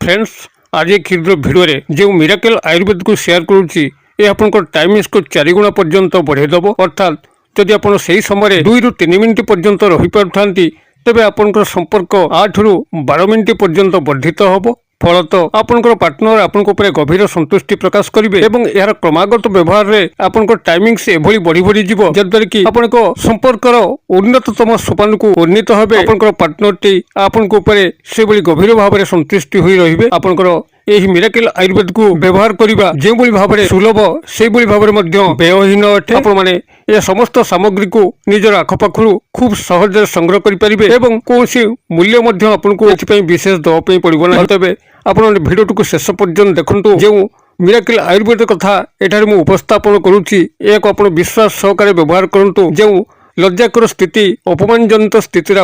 Friends आज एक क्षुद्र भिडियो जो मिराकल आयुर्वेद को शेयर करुच्ची ये आपंकर टाइमिंग्स को 4 गुणा पर्यंत बढ़ाईदेव अर्थात जदि आप से समय 2 ରୁ 3 मिनिट पर्यंत रही पारुथांती तेबे आपनकर संपर्क 8 ରୁ 12 मिनिट पर्यंत वर्धित होबो। फलत आपनकर पार्टनर आपनको ऊपर गभीर संतुष्टि प्रकाश करेंगे एवं यार क्रमागत व्यवहार रे आपनकर टाइमिंग्स एभली बढ़ी बढ़ी जीवो जद्वारा कि आपनको संपर्कर उन्नततम सोपान को उन्नीत हेबे। आपनकर पार्टनर टी आपनको ऊपर से भली गभीर भाव में संतुष्टि होई रहिबे। आपनकर यही मिराकल आयुर्वेद को व्यवहार करबा जो भली भाव में सुलभ से भली भाव में मध्य व्ययहीन अटे। आपण माने यह समस्त सामग्री को निजर आखपाखु खूब सहज संग्रह करें एवं कौन मूल्य मध्य आपको एथि विशेष दवाई पड़ो ना। तेज आप भिडियो को शेष पर्यंत देखु जो मिराकल आयुर्वेद कथा एठारे मु उपस्थापन करुच्ची एक आप विश्वास सहकारे व्यवहार करंतु। जो लज्जाकर स्थिति अपमानजनित स्थिति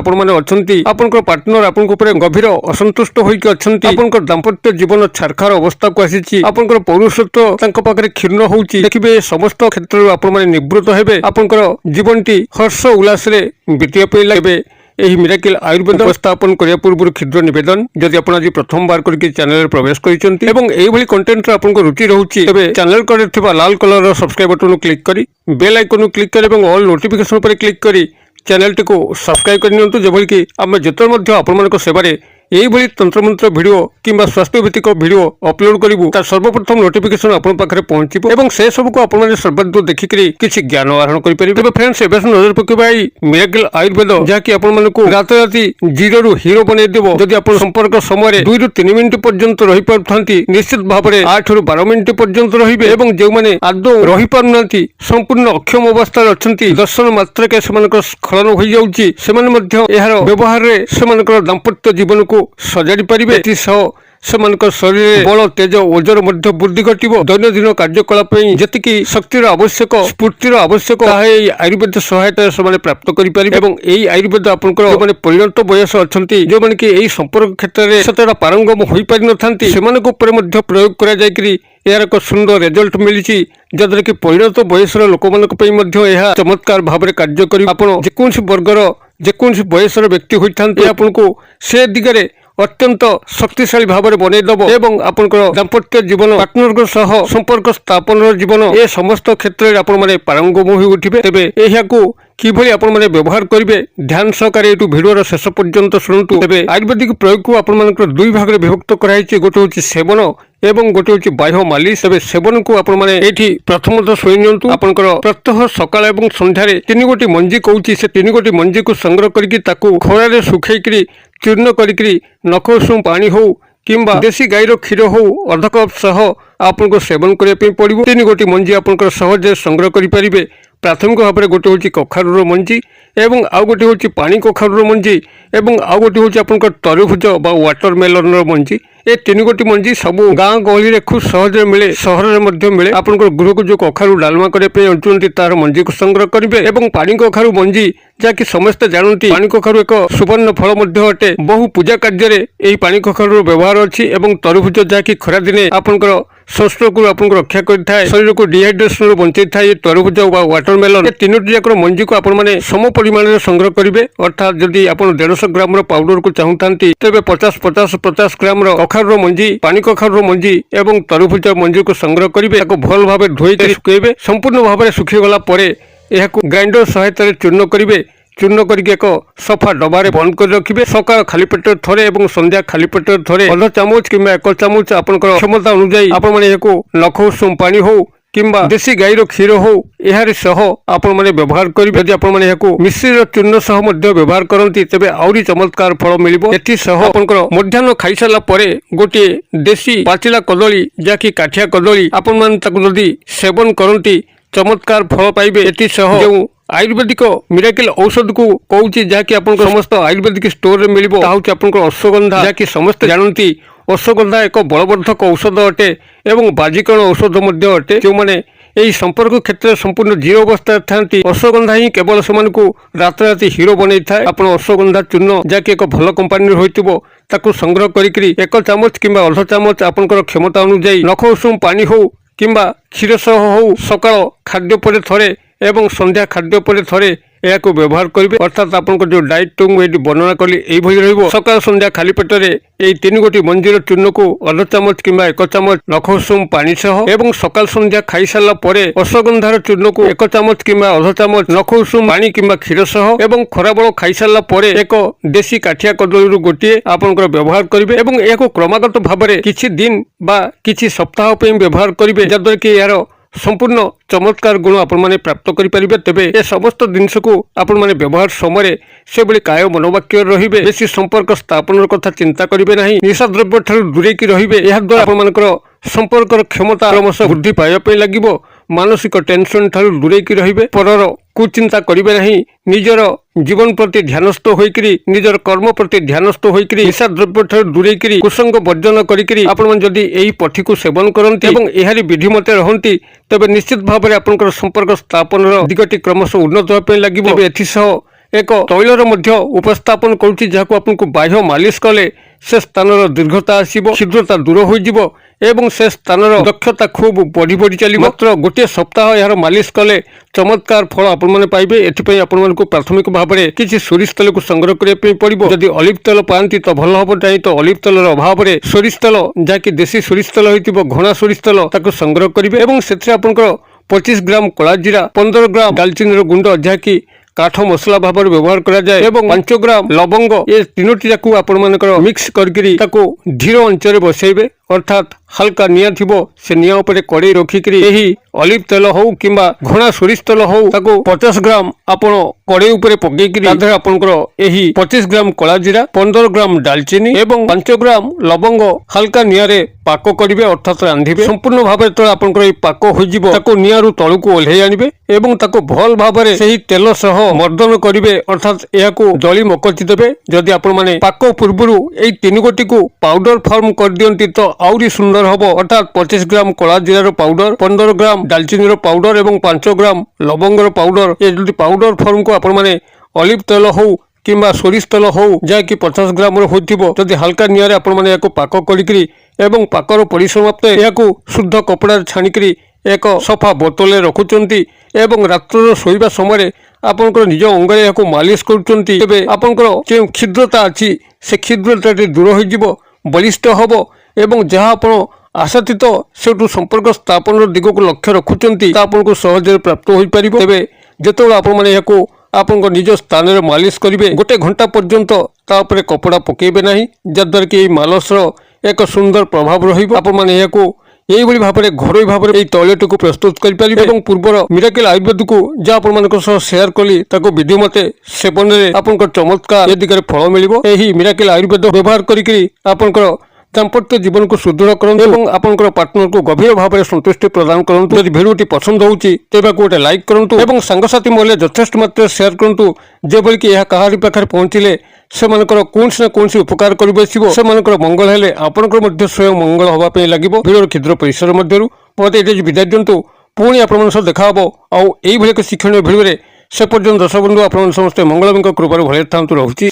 आपंकर पार्टनर आपन गभीर असंतुष्ट होइक अछंती आपंकर दाम्पत्य जीवन छारखार अवस्था को आसीची आपंकर पौरुषत्व तांको पाखरे क्षीर्ण होउची देखिबे समस्त क्षेत्र आपण माने निवृत्त हेबे आपंकर जीवनटी हर्ष उल्लास रे बीतिया पे लागबे। यही मिराकल आयुर्वेद उपस्थापन करने पूर्व क्षुद्र निवेदन जदि आप आज प्रथम बार करके चैनल प्रवेश कर कंटेंट आपको रुचि रोचे तेज चैनल कर लाल कलर सब्सक्राइब बटन क्लिक कर बेल आइकन क्लिक कर ऑल नोटिफिकेशन पर क्लिक कर चैनल टी को सब्सक्राइब करनी जबकि कि आम जो आपण सेवारे यही तंत्रमंत्र भिडियो किंबा स्वास्थ्य भित्तिक भिडियो अपलोड करूँ तार सर्वप्रथम नोटिफिकेशन आपन पाखरे पहुंचबो एवं से सब को आपण माने सर्वाधिक देखिकरी किछि ज्ञान आहरण करि परिबे। तबे फ्रेंड्स एबे नजर पकेबा मिराकल आयुर्वेद जहाँकि आपण मानकु रात राति जीरो रु हीरो बनै देबो। जदि आपण संपर्क समय 2 ରୁ 3 मिनिट पर्यंत रही पारुथांती निश्चित भाव में 8 ରୁ 12 मिनिट पर्यंत रहिबे एवं जो माने आदौ रही पारुनांती संपूर्ण अक्षम अवस्था अछंती दर्शन मात्र के सेमानक स्खलन होई जाउची सेमाने मध्य एहार व्यवहार रे सेमानक दाम्पत्य जीवन को सजाड़ी पारिबे। सेमानक शरीर बल तेज ओजर मध्य वृद्धि घटिबो। दैनंदिन कार्यकलाप जेतिकी शक्तिर आवश्यक स्फूर्तिर आवश्यक आयुर्वेद सहायता से प्राप्त करें एवं यही आयुर्वेद आपंकर जो परिणत बयस अच्छा जो मैंने कि यही संपर्क क्षेत्र में सतरा पारंगम हो पारि न था से प्रयोग कर यार एक सुंदर रिजल्ट मिली जद्वारा कि परिणत बयस लोक यह चमत्कार भाव में कार्य कर जेकोसी वर्गर जेकोसी बयस व्यक्ति होता आपको से दिगरे अत्यंत शक्तिशाली भाव में बनईदेव एवं आपंकर दाम्पत्य जीवन पार्टनर सह संपर्क स्थापन जीवन ए समस्त क्षेत्र में आपण माने पारंगम हो उठिबे। तेबे एहाकू किभली आपण माने व्यवहार करिवे ध्यान सहकारे एटू भिडियोर शेष पर्यंत शुणुतु। तेबे आयुर्वेदिक प्रयोग को आपण मानकर दुई भाग में विभक्त कराइछि गोटे होछि सेवन एवं गोटे होछि बाह्य मालिश। तेबे सेवन को आपण माने एठी प्रथमतः सोई नियंतु आपनकर प्रत्यह सकाळ एवं संध्यारे 3 गोटी मंजी कहूछि से 3 गोटी मंजी को संग्रह करिकि ताकू खरारे सुखैकरी चूर्ण करिकरी नख उषुम पानी हो किंबा देसी गाईर क्षीर हो अर्ध कप सह आपको सेवन करने पड़ो। 3 गोटी मंजी आपंकर सहज संग्रह करें। प्राथमिक भाव में गोटे हूँ कखारूर मंजी एवं आउ गोटे हूँ पानी कखारूर मंजी एवं आउ गोटे हूँ आपंकर तरभुज बा वाटरमेलन मंजी। ए 3 गोटी मंजी सब गाँ गहली में खूब सहज मिले सहर में मिले। आपंकर गृह को जो कखारू डालमा करने अंचुंती तार मंजी को संग्रह करेंगे एवं पानी कखारू मंजी जहाँकि समस्ते जानती पानी कखारू एक सुवर्ण फल अटे बहु पूजा कार्य पानी कखारू व्यवहार अच्छी एवं तरभुज जहाँकि खरा दिने आपंकर संस्ट्रोक आपको रक्षा करें शरीर को डिहाइड्रेशन बंचाई था ये तरभुज वाटरमेलन 3टी जाक मंजी को आपण मैंने सम परिमाण में संग्रह करेंगे। अर्थात जदि आप 150 ग्राम पाउडर को चाहूंती तेज 50 ग्राम कखारूर मंजी पानी कखारूर मंजी एवं तरभुज मंजी को संग्रह करेंगे भल भाव धोई सुखेबे संपूर्ण भाव में सुखीगला ग्राइंडर सहायता चूर्ण करेंगे। चूर्ण करके एक सफा डबारे बंद कर रखिए। सकाळ खाली पेट थरे एवं संध्या खाली पेट थरे अध चामच कि 1 चामच आपनकर क्षमता अनुसार आपण माने एको नख उषुम पानी हो किंबा देसी गाईर क्षीर हो यार सह आपण माने व्यवहार करिबे। यदि आपण माने एको मिश्र चूर्ण सह मध्य व्यवहार करंती तेबे आउरी चमत्कार फल मिलिबो। एथि सह आपनकर मध्याह्न खाई साला परे गोटे देसी पाचिला कदली जाकी काठिया कदली आपण माने ताकू जदि सेवन करंती चमत्कार फल पाइबे। एथि सह जो आयुर्वेदिक मिराकल औषध को कहूँ जहाँकि आप समस्त आयुर्वेदिक स्टोर में मिल अश्वगंधा जहाँकि समस्त जानती अश्वगंधा एक बलवर्धक औषध अटे एवं बाजीकरण औषध अटे। जो मैंने यही संपर्क क्षेत्र संपूर्ण जीरो अवस्था था अश्वगंधा ही केवल से रात राति हीरो बनई था। आप अश्वगंधा चूर्ण जहाँकि एक भल कंपानी हो संग्रह करी 1 चामच कि अर्ध चामच आपंकर क्षमता अनुजाई नख उषुम पानी हो किंबा क्षीर सह हो सकाळ खाद्य पर थरे एवं संध्या खाद्य पर थरे ଏହାକୁ ବ୍ୟବହାର କରିବେ। ଅର୍ଥାତ୍ ଆପଣଙ୍କ ଯେଉଁ ଡାଏଟ୍ ମୁଁ ଏଠି ବର୍ଣ୍ଣନା କଲି ଏଇଭଳି ରହିବ। ସକାଳ ସନ୍ଧ୍ୟା ଖାଲି ପେଟରେ এই 3 ଗୋଟି ମଞ୍ଜିର ଚୂର୍ଣ୍ଣକୁ ଅଧ ଚାମଚ କିମ୍ବା 1 ଚାମଚ ନଖ ଉଷୁମ ପାଣି ସହ ଏବଂ ସକାଳ ସନ୍ଧ୍ୟା ଖାଇସାରିଲା ପରେ ଅଶ୍ୱଗନ୍ଧାର ଚୂର୍ଣ୍ଣକୁ 1 ଚାମଚ କିମ୍ବା ଅଧ ଚାମଚ ନଖ ଉଷୁମ ପାଣି କିମ୍ବା କ୍ଷୀର ସହ ଏବଂ ଖରାବେଳ ଖାଇସାରିଲା ପରେ ଏକ ଦେଶୀ କାଠିଆ କଦଳୀରୁ ଗୋଟିଏ ଆପଣଙ୍କର ବ୍ୟବହାର କରିବେ ଏବଂ ଏହାକୁ କ୍ରମାଗତ ଭାବରେ କିଛି ଦିନ ବା କିଛି ସପ୍ତାହ ପାଇଁ ବ୍ୟବହାର କରିବେ, ଯାହାଦ୍ୱାରା କି ଏହାର संपूर्ण चमत्कार गुण आपने प्राप्त करेंगे। तेबे ए समस्त जिनस को आपने व्यवहार समय से काय मनोवाक्य रे बेसी संपर्क स्थापन कथा चिंता करेंगे ना, निशा द्रव्य ठार दूरे की रे। द्वारा आपर संपर्क क्षमता क्रमश वृद्धि पाइबा लगे, मानसिक टेंशन ठार दूरे की रे, परर कुचिंता करेंगे ना, निजर जीवन प्रति ध्यानस्थ होकर निजर कर्म प्रति ध्यानस्थ होकर निशा द्रव्य ठार दूरे कुसंग वर्जन करी जदि यही पथी को सेवन करती और यह विधि मत रहती तेज निश्चित भाव में आपंकर संपर्क स्थापन दिगटी क्रमश उन्नत होगा लगे। एसह एक तैलर उपस्थापन करुच्ची जहाँ आपको बाह्य मालिश कले से स्थान दीर्घता आसो, शीघ्रता दूर हो एवं से स्थान दक्षता खूब बढ़ी बढ़ी चलो। मात्र गोटे सप्ताह यार मालिश कले चमत्कार फल आपने पाइबे। एथपाई आपको प्राथमिक भाव में किसी सोरिष तेल को संग्रह करने पड़ो। जदि ऑलिव तेल पाती तो भल हम, नहीं तो ऑलिव तेलर अभाव में सोरिष तेल जहाँकि देशी सोरिष तेल हो घना सोरिष तेल ताको संग्रह करेंगे। से आपंकर 25 ग्राम कला जीरा, 15 ग्राम दालचीनी गुंड जहाँकि काठ मसला भाव में व्यवहार करा जाए एवं 5 ग्राम लवंग, ये तीनोटी जाकू आपनकर मिक्स करके धीर अंचल बसैबे। अर्थात हल्का निया थिबो से निया उपरे कड़े रखिकरी एही ऑलिव तेल हो किंबा घना सोरिष तेल हो ताको 50 ग्राम आपण कड़े उपरे पकेइकरी ताधर आपनकर एही 25 ग्राम कला जीरा, 15 ग्राम दालचीनी एवं 5 ग्राम लवंग हल्का निया रे पाक करिवे, अर्थात रांधिबे। संपूर्ण भाबरे तो आपनकर ए पाक होई जिवो ताको नियारु तळुकु ओल्हेइ आनिबे एवं ताको भल भाबरे सेही तेल सह मर्दन करिवे, अर्थात एहाकु दली मकचि देबे। जदि आपण माने पाक पूर्वरु एई 3 गोटी को पाउडर फॉर्म कर दियंती तो आउरी सुंदर हबो। अर्थात 25 ग्राम कला जीरार पाउडर, 15 ग्राम दालचीनी पाउडर एवं 5 ग्राम लवंगर पाउडर, ये जो पाउडर फॉर्म को आपण माने ऑलिव तेल हो किंबा सोरिष तेल हो जहाँकि 50 ग्राम होती हल्का निआरे आपण माने याको पाक करी एवं पाकर परिसमाप्त याको शुद्ध कपड़ा छाणिकी एक सफा बोतल रखुचंती एवं रात्र शोइबा समय आपनकर निज अंगरे याको मालिश करुचंती। तेबे आपनकर जे छिद्रता अछि से छिद्रता दूर हो जिवो, बलिष्ठ हबो एवं जहाँ आपण आशातीत सेठू संपर्क स्थापन दिग को लक्ष्य रखुचंती आपको सहज प्राप्त हो पार। तेबे जेतेबेले आपण माने याको आपन निज स्थान में मालिश करेंगे, गोटे घंटा पर्यंत तापर कपड़ा पकेबे नहीं, जद्वारा कि मालसर एक सुंदर प्रभाव रहिबो। आपण माने याको यही भाव में घरोई भाव में तैलटी को प्रस्तुत करें। पूर्वर मिराकल आयुर्वेद को जहाँ आप शेयर कली विधि मते सेवन में आपंकर चमत्कार ये दिगरे फल मिलिबो। एही मिराकल आयुर्वेद व्यवहार करी आपंकर दाम्पत्य जीवन को सुदृढ़ करूँ और आपंकर पार्टनर को गभीर भाव में संतुष्टि प्रदान करूँ। यदि भिडियोटी पसंद होउची तेबे गोटे लाइक करूँ और सांगसाथी महल यथेष्ट मात्रा शेयर करूँ, जेबल कि यह कहारी पाखे पहुँचले से कौन ना कौन उपकार कर मंगल हेले आपंकर स्वयं मंगल होगापी लगे। भिडियो क्षुद्र परिसर मध्य मत ये विदाय दिंतु, पुणी आप देखा आउ एक शिक्षणीय भिडियो से पर्यटन दर्शक बंधु आप समस्ते मंगलमय कृपार भले था रहुची।